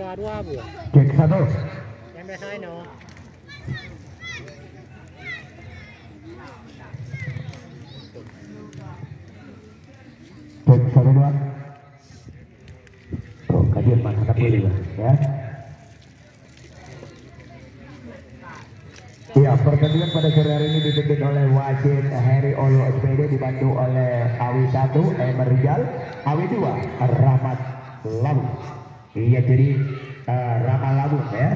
Dua bu. Cek satu. Yang biasa ini. Cek satu dua. Tuh kajian mana dulu ya. Ya, pertandingan pada sore hari ini dipimpin oleh wasit Heri Olo SPD dibantu oleh Awi 1 Emerjal, Awi 2 Rahmat Labu. Iya jadi Rahmat Labu ya.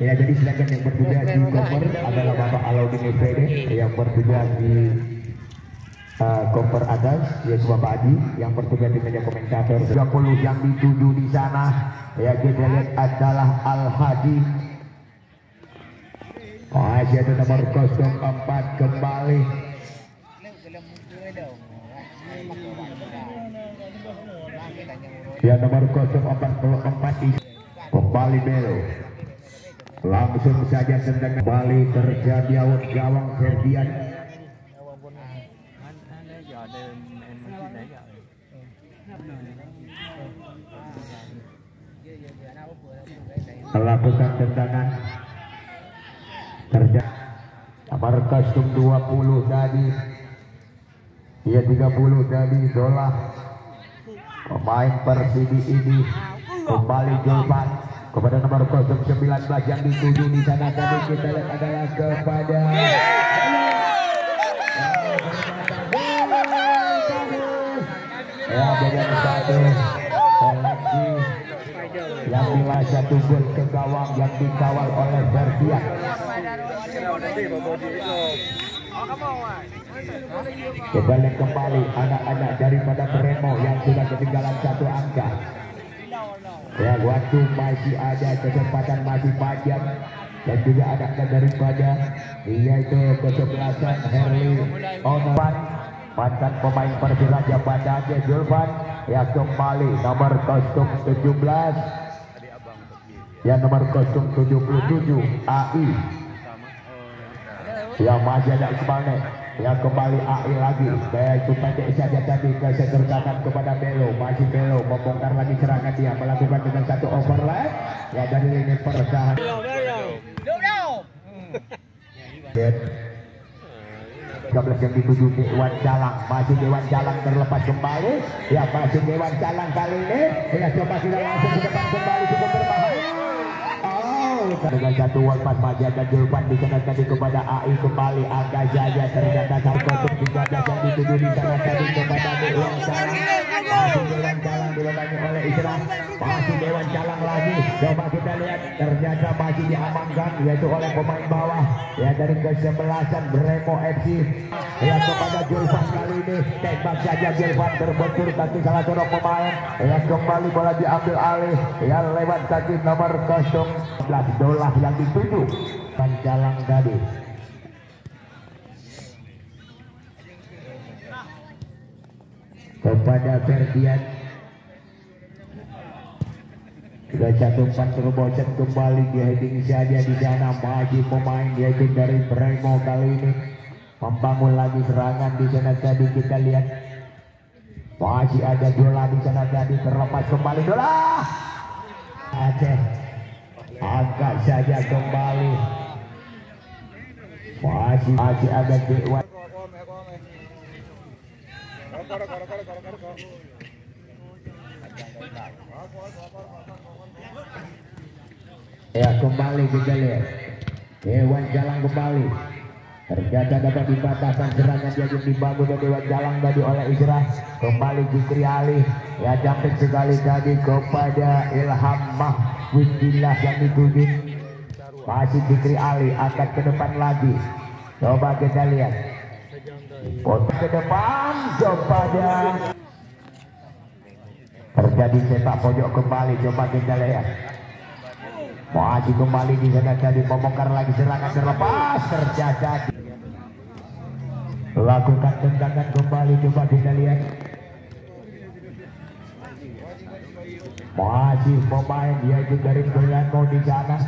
Ya jadi sedangkan yang bertugas di koper adalah Bapak Alaudin SPD yang bertugas di koper atas yaitu Bapak Adi yang bertugas di meja komentator. 30 yang dituju di sana ya kita lihat adalah Al Hadi. Masih ada nomor 04 kembali. Ya nomor 044 kembali Belo. Langsung saja tendang kembali terjadi awal gawang Ferdian. Melakukan tendangan. Terjadi nomor kostum 20 tadi ya 30 tadi Dolah pemain Persidi ini kembali Julpan kepada nomor kostum 19 yang dituju di sana tadi kita lihat adalah kepada ya bagian satu koleksi yang nilai 1 gol ke gawang yang dikawal oleh Ferdian. Kita lihat kembali anak-anak daripada Bremo yang sudah ketinggalan 1 angka. Ya waktu masih ada kesempatan masih panjang dan juga anaknya daripada yaitu kesebelasan Herli Onovan mantan pemain Persiraja pada Julvan ya kembali nomor kostum 17 ya nomor kostum 77 AI yang masih ada Ismail yang kembali AI lagi yaitu pendek saja tadi keseterkanan kepada Belo masih Belo membongkar lagi serangan dia melakukan dengan 1 overlap ya dari lini pertahanan yang dituju Dewan Calang masih Dewan Calang terlepas kembali ya masih Dewan Calang kali ini ya coba kita langsung ke depan kembali cukup berbahaya dengan 1 walpas Maja dan Julpan dikenal tadi kepada AI kembali agak saja ternyata satu juga yang dituju di sana tadi kepada Dewan Calang masih Dewan Calang dilakukan oleh Isra masih Dewan Calang lagi coba kita lihat ternyata masih diamankan yaitu oleh pemain bawah ya dari kesebelasan Bremo FC ya kepada Julpan kali ini tembak saja Julpan terbentur kaki salah seorang pemain ya kembali bola diambil alih ya lewat kaki nomor 11 Dolah yang dituju Pancalang tadi kepada Ferdian sudah 1-4 terobosan kembali di heading saja di sana maju pemain yaitu dari Bremo kali ini membangun lagi serangan di sana tadi kita lihat masih ada Dolah di sana tadi terlepas kembali Dolah Aceh angkat saja kembali masih ada Dewan ya kembali kita lihat Dewan Calang kembali ternyata dapat dibatalkan serangan yang dibangun dari Dewan Calang tadi oleh Isra kembali Jikri Ali ya dapat sekali tadi kepada Ilham Mahfudillah yang dituju masih Jikri Ali angkat ke depan lagi coba kita lihat ke depan kepada terjadi sepak pojok kembali coba kita lihat masih kembali di sana tadi membongkar lagi serangan terlepas terjadi lakukan tendangan kembali coba kita lihat masih pemain yaitu dari Bremo di sana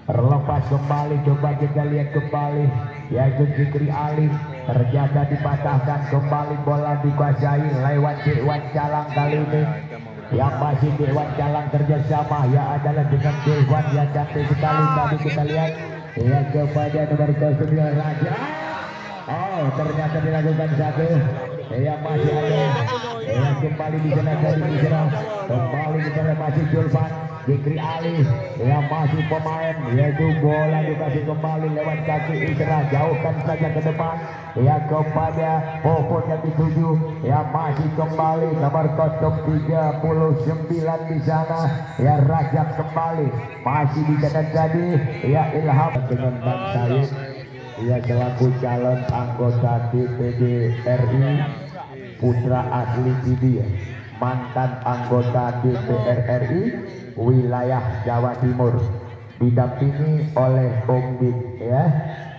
terlepas kembali coba kita lihat kembali yaitu Jikri Ali ternyata dipatahkan kembali bola dikuasai lewat Dewan Calang kali ini yang masih Dewan Jalang kerjasama ya adalah dengan Dewan yang cantik sekali tadi kita lihat ya kepada nomor 09 Raja. Oh ternyata dilakukan satu ya masih ada ya kembali di sana dari diserang kembali di sana masih Julvan Jikri Ali yang masih pemain yaitu bola dikasih kembali lewat kaki Isra jauhkan saja ke depan ya kepada Popon yang dituju ya masih kembali nomor 039 di sana ya Rajab kembali masih di sana tadi ya Ilham dengan Bang Said ya selaku calon anggota DPD RI putra asli India mantan anggota DPR RI wilayah Jawa Timur didampingi oleh Om Dik ya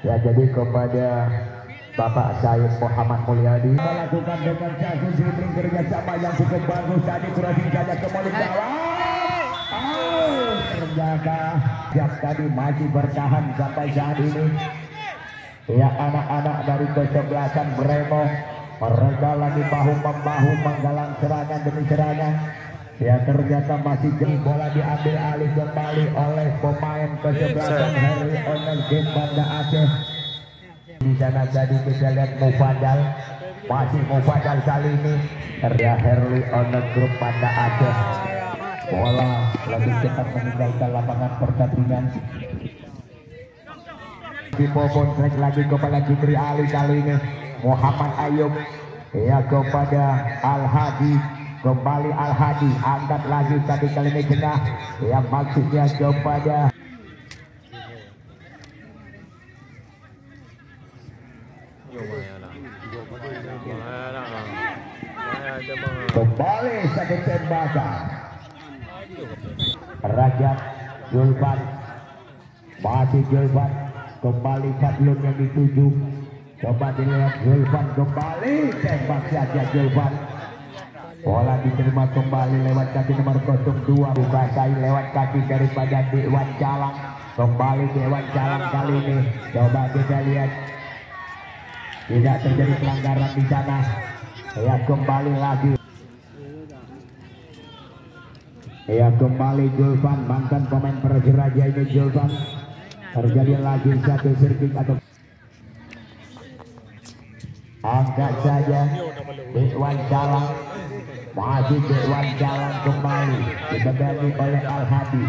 jadi kepada Bapak Said Muhammad Mulyadi melakukan dengan satu shooting kerjasama yang cukup bagus tadi crossing saja ke mulut gawang terjaga siap tadi masih bertahan sampai saat ini ya anak-anak dari kesebelasan Bremo mereka lagi bahu-membahu menggalang serangan demi serangan ya ternyata masih jauh bola diambil alih kembali oleh pemain kesebelasan Harry Onel Game Banda Aceh. Di sana tadi kita lihat Mufadal masih Mufadal kali ini ya Harry Onel Grup Banda Aceh bola lebih cepat meninggalkan lapangan pertandingan. Di Popon track lagi kepada Jikri Ali kali ini Muhammad Ayub ya kepada Al-Hadi kembali Al-Hadi angkat lagi tadi kali ini kena yang maksudnya kepada kembali satu tembakan Rajab Julvan masih Julvan kembali Fadlun yang dituju coba dilihat Julvan kembali tembak saja Julvan bola diterima kembali lewat kaki nomor 02 dikuasai lewat kaki daripada Dewan Jalang kembali Dewan Jalang kali ini coba kita lihat tidak terjadi pelanggaran di sana ya kembali lagi ya kembali Julvan mantan pemain Persiraja ini Julvan terjadi lagi satu sirkuit atau angkat saja Dewan Jalang masih Dewan Jalang kembali dipegangi oleh Al-Hadi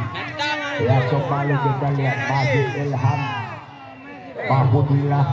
ya kembali kita lihat masih Ilham Mahmudillah